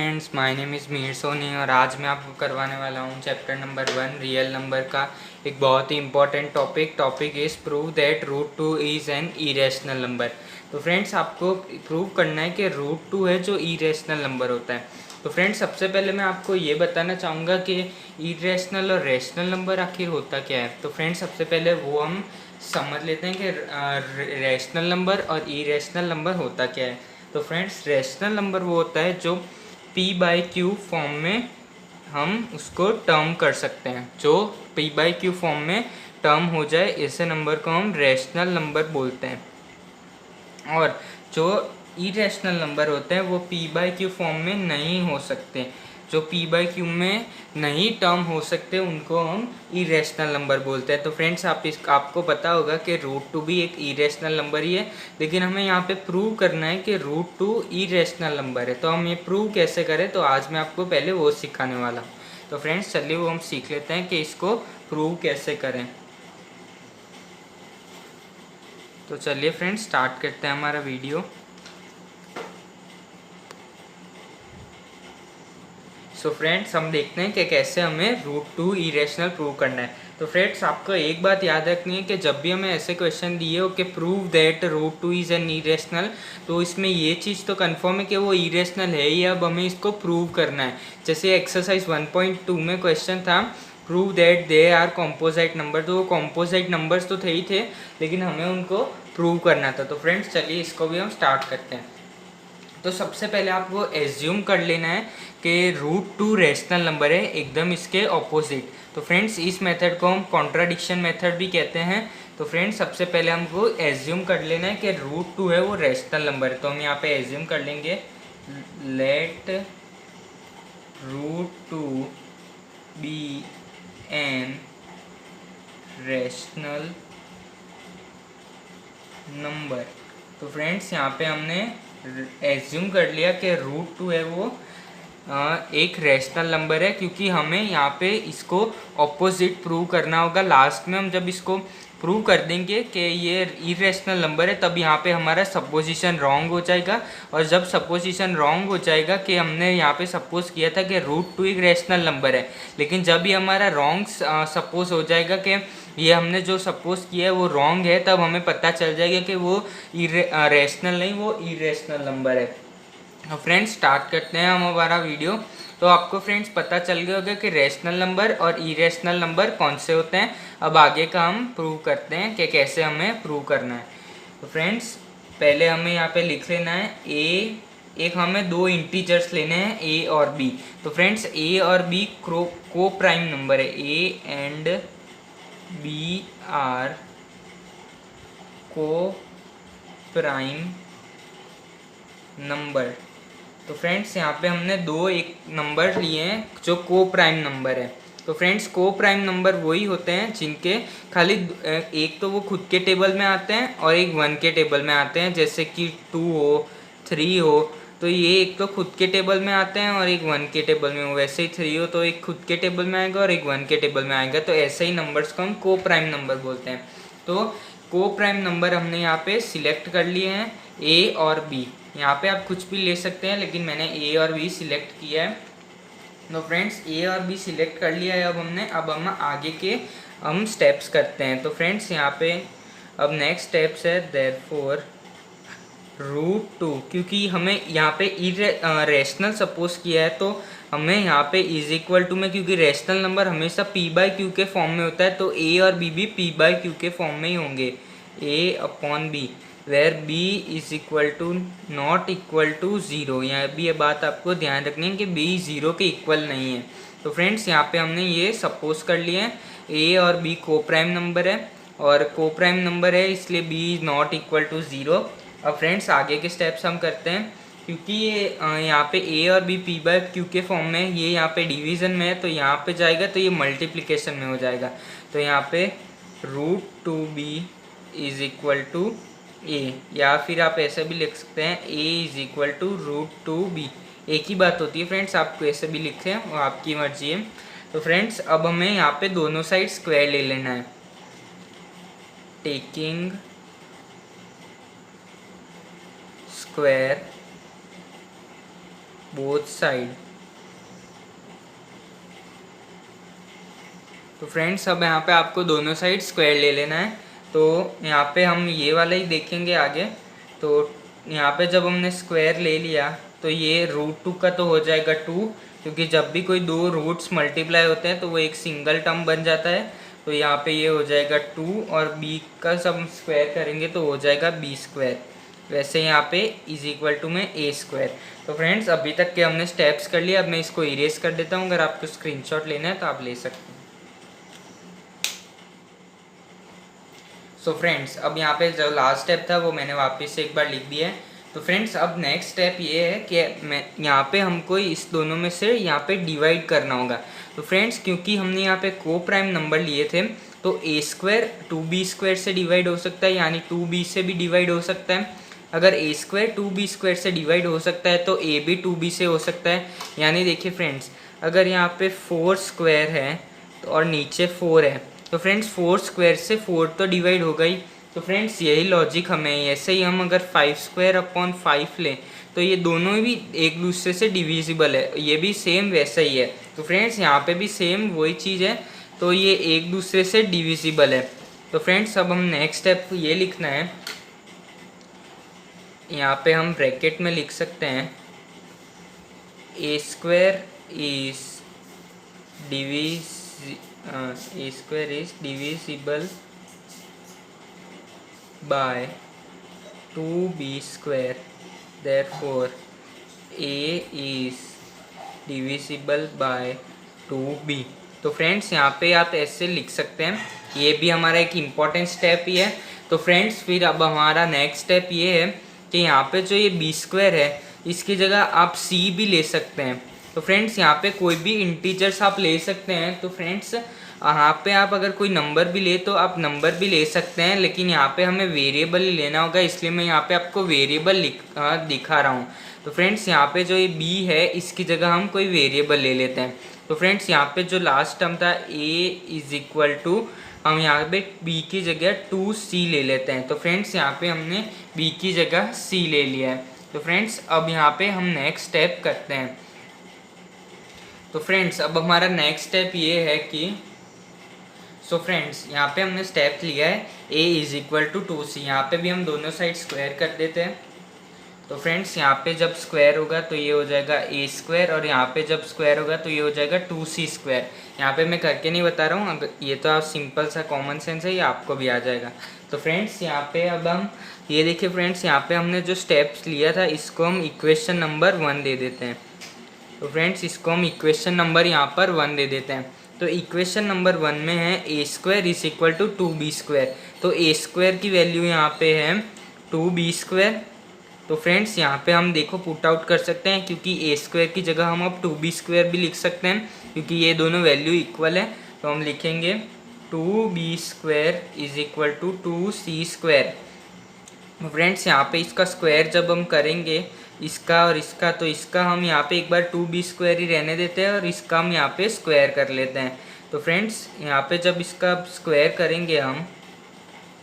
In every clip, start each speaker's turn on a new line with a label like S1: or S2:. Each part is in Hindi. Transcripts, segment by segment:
S1: Friends, my name is Mir Soni और आज मैं आपको करवाने वाला हूँ चैप्टर नंबर 1 रियल नंबर का एक बहुत ही important topic is prove that root two is an irrational number. तो फ्रेंड्स, आपको प्रूव करना है कि रूट टू है जो इरेशनल नंबर होता है। तो फ्रेंड्स, सबसे पहले मैं आपको ये बताना चाहूँगा कि इरेशनल और रेशनल नंबर आखिर होता क्या है। तो फ्रेंड्स, सबसे पहले वो हम समझ लेते हैं कि रेशनल नंबर और इरेशनल नंबर होता क्या है। तो फ्रेंड्स, रेशनल नंबर वो होता है जो p/q फॉर्म में हम उसको टर्म कर सकते हैं। जो p/q फॉर्म में टर्म हो जाए ऐसे नंबर को हम रेशनल नंबर बोलते हैं। और जो इरेशनल नंबर होते हैं वो p/q फॉर्म में नहीं हो सकते। जो p/q में नहीं टर्म हो सकते उनको हम इरेशनल नंबर बोलते हैं। तो फ्रेंड्स, आपको पता होगा कि रूट टू भी एक इरेशनल नंबर ही है, लेकिन हमें यहाँ पे प्रूव करना है कि रूट टू इरेशनल नंबर है। तो हम ये प्रूव कैसे करें, तो आज मैं आपको पहले वो सिखाने वाला हूँ। तो फ्रेंड्स, चलिए वो हम सीख लेते हैं कि इसको प्रूव कैसे करें। तो चलिए फ्रेंड्स, स्टार्ट करते हैं हमारा वीडियो। सो फ्रेंड्स, हम देखते हैं कि कैसे हमें रूट टू इरेशनल प्रूव करना है। तो फ्रेंड्स, आपको एक बात याद रखनी है कि जब भी हमें ऐसे क्वेश्चन दिए हो कि prove that root two is an irrational, तो इसमें ये चीज़ तो कंफर्म है कि वो इरेशनल है ही, अब हमें इसको प्रूव करना है। जैसे एक्सरसाइज 1.2 में क्वेश्चन था prove that they are composite number. तो वो कॉम्पोजिट नंबर्स तो थे ही थे, लेकिन हमें उनको प्रूव करना था। तो फ्रेंड्स, चलिए इसको भी हम स्टार्ट करते हैं। तो सबसे पहले आपको एज्यूम कर लेना है कि रूट टू रेशनल नंबर है, एकदम इसके ऑपोजिट। तो फ्रेंड्स, इस मेथड को हम कॉन्ट्राडिक्शन मेथड भी कहते हैं। तो फ्रेंड्स, सबसे पहले हमको एज्यूम कर लेना है कि रूट टू है वो रेशनल नंबर है। तो हम यहाँ पे एज्यूम कर लेंगे let root two be an rational number. तो फ्रेंड्स, यहाँ पे हमने एज्यूम कर लिया कि रूट टू है वो एक रेशनल नंबर है, क्योंकि हमें यहाँ पे इसको ऑपोजिट प्रूव करना होगा। लास्ट में हम जब इसको प्रूव कर देंगे कि ये इरेशनल नंबर है, तब यहाँ पे हमारा सपोजिशन रॉन्ग हो जाएगा। और जब सपोजिशन रॉन्ग हो जाएगा कि हमने यहाँ पे सपोज किया था कि रूट टू एक रेशनल नंबर है, लेकिन जब ये हमारा रॉन्ग सपोज हो जाएगा कि ये हमने जो सपोज किया है वो रॉन्ग है, तब हमें पता चल जाएगा कि वो रेशनल नहीं, वो इरेशनल नंबर है। तो फ्रेंड्स, स्टार्ट करते हैं हम हमारा वीडियो। तो आपको फ्रेंड्स पता चल गया होगा कि रेशनल नंबर और इरेशनल नंबर कौन से होते हैं। अब आगे का हम प्रूव करते हैं कि कैसे हमें प्रूव करना है। तो फ्रेंड्स, पहले हमें यहाँ पे लिख लेना है एक हमें दो इंटीजर्स लेने हैं ए और बी। तो फ्रेंड्स, ए और बी को प्राइम नंबर है। ए एंड बी आर को प्राइम नंबर। तो फ्रेंड्स, यहाँ पे हमने दो एक नंबर लिए हैं जो को प्राइम नंबर है। तो फ्रेंड्स, को प्राइम नंबर वही होते हैं जिनके खाली एक तो वो खुद के टेबल में आते हैं और एक वन के टेबल में आते हैं। जैसे कि 2 हो, 3 हो, तो ये एक तो खुद के टेबल में आते हैं और एक वन के टेबल में हो। वैसे ही 3 हो तो एक खुद के टेबल में आएगा और एक वन के टेबल में आएगा। तो ऐसे ही नंबर्स को हम को प्राइम नंबर बोलते हैं। तो को प्राइम नंबर हमने यहाँ पे सिलेक्ट कर लिए हैं, ए और बी। यहाँ पे आप कुछ भी ले सकते हैं, लेकिन मैंने ए और बी सिलेक्ट किया है। तो फ्रेंड्स, ए और बी सिलेक्ट कर लिया है अब हमने। अब हम आगे के हम स्टेप्स करते हैं। तो फ्रेंड्स, यहाँ पे अब नेक्स्ट स्टेप्स है देयरफॉर रूट टू, क्योंकि हमें यहाँ पे रेशनल सपोज किया है, तो हमें यहाँ पे इज इक्वल टू में, क्योंकि रेशनल नंबर हमेशा p/q के फॉर्म में होता है, तो a और b भी p/q के फॉर्म में ही होंगे, a/b, where b is equal to not equal to 0। यहाँ भी ये बात आपको ध्यान रखनी है कि b 0 के इक्वल नहीं है। तो फ्रेंड्स, यहाँ पे हमने ये सपोज कर लिए हैं a और b को प्राइम नंबर है, और को प्राइम नंबर है इसलिए b नॉट इक्वल टू 0। अब फ्रेंड्स, आगे के स्टेप्स हम करते हैं। क्योंकि ये यहाँ पे a और b p/q के फॉर्म में, ये यहाँ पे डिवीज़न में है, तो यहाँ पे जाएगा तो ये मल्टीप्लिकेशन में हो जाएगा। तो यहाँ पे root two b is equal to a, या फिर आप ऐसे भी लिख सकते हैं a is equal to root two b. एक ही बात होती है फ्रेंड्स, आपको ऐसे भी लिखें, वो आपकी मर्जी है। तो फ्रेंड्स, अब हमें यहाँ पे दोनों साइड स्क्वायर ले लेना है। Taking square both side. तो फ्रेंड्स अब यहाँ पे आपको दोनों साइड स्क्वायर ले लेना है। तो यहाँ पे हम ये वाला ही देखेंगे आगे। तो यहाँ पे जब हमने स्क्वायर ले लिया तो ये √2 का तो हो जाएगा 2, क्योंकि जब भी कोई दो रूट्स मल्टीप्लाई होते हैं तो वो एक सिंगल टर्म बन जाता है। तो यहाँ पे ये हो जाएगा 2 और b का सब हम स्क्वायर करेंगे तो हो जाएगा b²। वैसे यहाँ पे = में a²। तो फ्रेंड्स अभी तक के हमने स्टेप्स कर लिए। अब मैं इसको इरेज कर देता हूँ। अगर आपको स्क्रीनशॉट लेना है तो आप ले सकते हैं। सो फ्रेंड्स अब यहाँ पे जो लास्ट स्टेप था वो मैंने वापस से एक बार लिख दिया है। तो फ्रेंड्स अब नेक्स्ट स्टेप ये है कि मैं यहाँ पे हमको इस दोनों में से यहाँ पे डिवाइड करना होगा। तो फ्रेंड्स क्योंकि हमने यहाँ पे को प्राइम नंबर लिए थे तो a² 2b² से डिवाइड हो सकता है, यानी 2b से भी डिवाइड हो सकता है। अगर a² 2b² से डिवाइड हो सकता है तो a भी 2b से हो सकता है। यानी देखिए फ्रेंड्स अगर यहाँ पे 4² है तो और नीचे 4 है तो फ्रेंड्स 4² से 4 तो डिवाइड होगा ही। तो फ्रेंड्स यही लॉजिक हमें, ऐसे ही हम अगर 5² 5 लें तो ये दोनों भी एक दूसरे से डिविजिबल है, ये भी सेम वैसा ही है। तो फ्रेंड्स यहाँ पे भी सेम वही चीज़ है, तो ये एक दूसरे से डिविजिबल है। तो फ्रेंड्स अब हम नेक्स्ट स्टेप ये लिखना है, यहाँ पे हम ब्रैकेट में लिख सकते हैं a² is divisible by 2b², therefore a is divisible by 2b। तो फ्रेंड्स यहाँ पे आप ऐसे लिख सकते हैं, ये भी हमारा एक इम्पॉर्टेंट स्टेप ही है। तो फ्रेंड्स फिर अब हमारा नेक्स्ट स्टेप ये है कि यहाँ पे जो ये b² है इसकी जगह आप c भी ले सकते हैं। तो फ्रेंड्स यहाँ पे कोई भी इंटीजर्स आप ले सकते हैं। तो फ्रेंड्स यहाँ पे आप अगर कोई नंबर भी ले तो आप नंबर भी ले सकते हैं, लेकिन यहाँ पे हमें वेरिएबल ही लेना होगा, इसलिए मैं यहाँ पे आपको वेरिएबल दिखा रहा हूँ। तो फ्रेंड्स यहाँ पे जो ये b है इसकी जगह हम कोई वेरिएबल ले लेते हैं। तो फ्रेंड्स यहाँ पे जो लास्ट टर्म था a हम यहाँ पे b की जगह 2c ले लेते हैं। तो फ्रेंड्स यहाँ पे हमने b की जगह c ले लिया है। तो फ्रेंड्स अब यहाँ पे हम नेक्स्ट स्टेप करते हैं। तो फ्रेंड्स अब हमारा नेक्स्ट स्टेप ये है कि फ्रेंड्स यहाँ पे हमने स्टेप लिया है a = 2c। यहाँ पे भी हम दोनों साइड स्क्वायर कर देते हैं। तो फ्रेंड्स यहाँ पे जब स्क्वायर होगा तो ये हो जाएगा a² और यहाँ पे जब स्क्वायर होगा तो ये हो जाएगा 2c²। यहाँ पे मैं करके नहीं बता रहा हूँ, अगर ये तो आप सिंपल सा कॉमन सेंस है, ये आपको भी आ जाएगा। तो फ्रेंड्स यहाँ पे अब हम ये देखिए फ्रेंड्स यहाँ पे हमने जो स्टेप्स लिया था इसको हम इक्वेशन नंबर 1 दे देते हैं। तो फ्रेंड्स इसको हम इक्वेशन नंबर यहाँ पर 1 दे देते हैं। तो इक्वेशन नंबर 1 में है a² = 2b²। तो a² की वैल्यू यहाँ पे है 2b²। तो फ्रेंड्स यहाँ पे हम देखो पुट आउट कर सकते हैं, क्योंकि a² की जगह हम अब 2b² भी लिख सकते हैं, क्योंकि ये दोनों वैल्यू इक्वल है। तो हम लिखेंगे 2b² = 2c²। फ्रेंड्स यहाँ पे इसका स्क्वायर जब हम करेंगे इसका और इसका, तो इसका हम यहाँ पे एक बार 2b² ही रहने देते हैं और इसका हम यहाँ पे स्क्वायर कर लेते हैं। तो फ्रेंड्स यहाँ पे जब इसका स्क्वायर करेंगे हम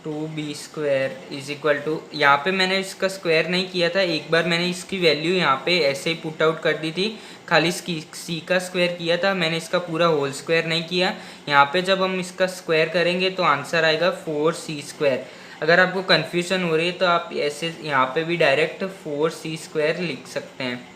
S1: 2b² = यहाँ पे मैंने इसका स्क्वायर नहीं किया था, एक बार मैंने इसकी वैल्यू यहाँ पे ऐसे ही पुट आउट कर दी थी, खाली इसकी c का स्क्वायर किया था, मैंने इसका पूरा होल स्क्वायर नहीं किया। यहाँ पे जब हम इसका स्क्वायर करेंगे तो आंसर आएगा 4c²। अगर आपको कन्फ्यूजन हो रही है तो आप ऐसे यहाँ पे भी डायरेक्ट 4c² लिख सकते हैं।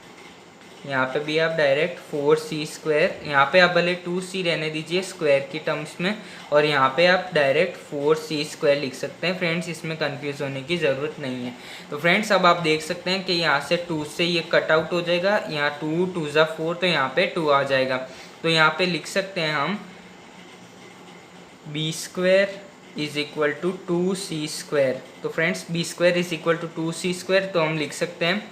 S1: यहाँ पे भी आप डायरेक्ट 4c², यहाँ पे आप भले 2c रहने दीजिए स्क्वायर की टर्म्स में, और यहाँ पे आप डायरेक्ट 4c² लिख सकते हैं। फ्रेंड्स इसमें कंफ्यूज होने की ज़रूरत नहीं है। तो फ्रेंड्स अब आप देख सकते हैं कि यहाँ से 2 से ये कट आउट हो जाएगा, यहाँ 2 2 ज़ा 4 तो यहाँ पे 2 आ जाएगा। तो यहाँ पे लिख सकते हैं हम b² = 2c²। तो फ्रेंड्स b² = 2c², तो हम लिख सकते हैं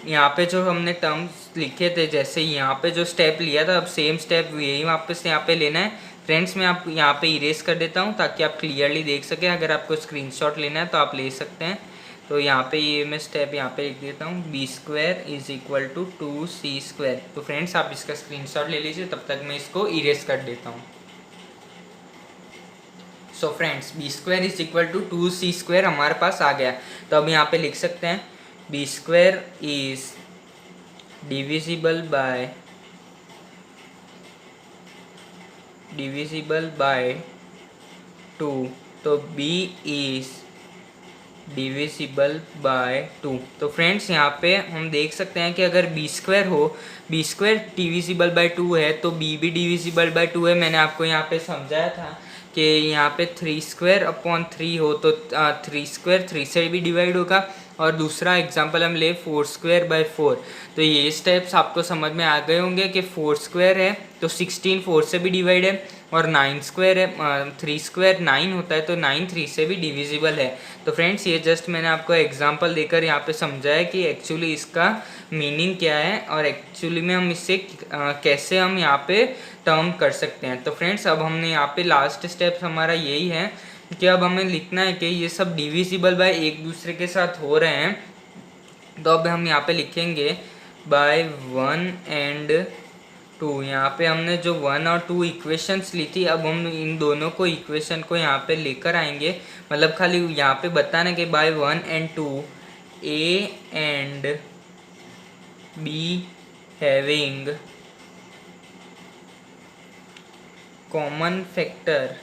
S1: यहाँ पे जो हमने टर्म्स लिखे थे, जैसे यहाँ पे जो स्टेप लिया था अब सेम स्टेप यही वापस यहाँ पे लेना है। फ्रेंड्स मैं आप यहाँ पे इरेज कर देता हूँ ताकि आप क्लियरली देख सकें। अगर आपको स्क्रीनशॉट लेना है तो आप ले सकते हैं। तो यहाँ पे ये मैं स्टेप यहाँ पे लिख देता हूँ b² = 2c²। तो फ्रेंड्स आप इसका स्क्रीनशॉट ले लीजिए, तब तक मैं इसको इरेज कर देता हूँ। सो फ्रेंड्स b² = 2c² हमारे पास आ गया। तो अब यहाँ पे लिख सकते हैं b² is डिविजिबल बाय 2, तो b इज डिविजिबल बाय 2। तो फ्रेंड्स यहाँ पे हम देख सकते हैं कि अगर बी स्क्वायर हो, बी स्क्वायर डिविजिबल बाय 2 है तो b भी डिविजिबल बाय 2 है। मैंने आपको यहाँ पे समझाया था कि यहाँ पे 3 स्क्वायर अपॉन 3 हो तो 3 स्क्वायर 3 से भी डिवाइड होगा। और दूसरा एग्जांपल हम ले 4 स्क्वायर बाय 4, तो ये स्टेप्स आपको समझ में आ गए होंगे कि 4 स्क्वायर है तो 16 4 से भी डिवाइड है, और 9 स्क्वायर है 3 स्क्वायर 9 होता है तो 9 3 से भी डिविजिबल है। तो फ्रेंड्स ये जस्ट मैंने आपको एग्जांपल देकर यहाँ पे समझाया कि एक्चुअली इसका मीनिंग क्या है और एक्चुअली में हम इससे कैसे हम यहाँ पे टर्म कर सकते हैं। तो फ्रेंड्स अब हमने यहाँ पे लास्ट स्टेप हमारा यही है कि अब हमें लिखना है कि ये सब डिविजिबल बाय एक दूसरे के साथ हो रहे हैं, तो अब हम यहाँ पे लिखेंगे बाय 1 एंड 2। यहाँ पे हमने जो 1 और 2 इक्वेशंस ली थी, अब हम इन दोनों को इक्वेशन को यहाँ पे लेकर आएंगे। मतलब खाली यहाँ पे बताना कि by 1 and 2 a and b having common factor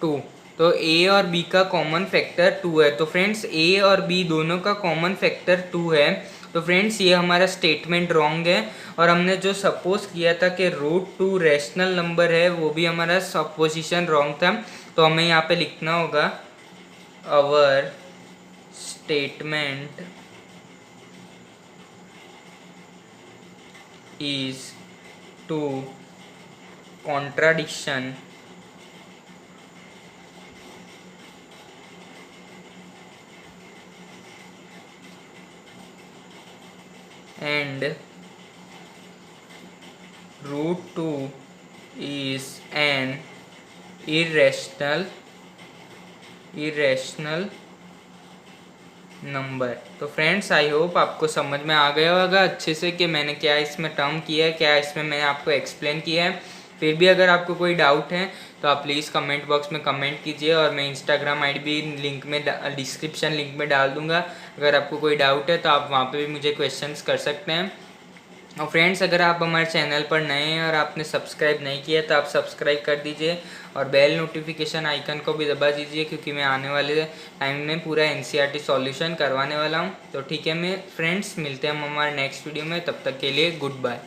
S1: 2, तो a और b का कॉमन फैक्टर 2 है। तो फ्रेंड्स a और b दोनों का कॉमन फैक्टर 2 है। तो फ्रेंड्स ये हमारा स्टेटमेंट रॉन्ग है, और हमने जो सपोज किया था कि √2 रैशनल नंबर है वो भी हमारा सपोजिशन रॉन्ग था। तो हमें यहाँ पे लिखना होगा our statement is to contradiction and √2 is an irrational number. तो फ्रेंड्स आई होप आपको समझ में आ गया होगा अच्छे से कि मैंने क्या इसमें टर्म किया है, क्या इसमें मैंने आपको एक्सप्लेन किया है। फिर भी अगर आपको कोई डाउट है तो आप प्लीज़ कमेंट बॉक्स में कमेंट कीजिए, और मैं इंस्टाग्राम आईडी भी लिंक में डिस्क्रिप्शन लिंक में डाल दूंगा। अगर आपको कोई डाउट है तो आप वहाँ पे भी मुझे क्वेश्चंस कर सकते हैं। और फ्रेंड्स अगर आप हमारे चैनल पर नए हैं और आपने सब्सक्राइब नहीं किया तो आप सब्सक्राइब कर दीजिए, और बेल नोटिफिकेशन आइकन को भी दबा दीजिए, क्योंकि मैं आने वाले टाइम में पूरा एनसीईआरटी सॉल्यूशन करवाने वाला हूं। तो ठीक है मैं फ्रेंड्स मिलते हैं हम हमारे नेक्स्ट वीडियो में, तब तक के लिए गुड बाय।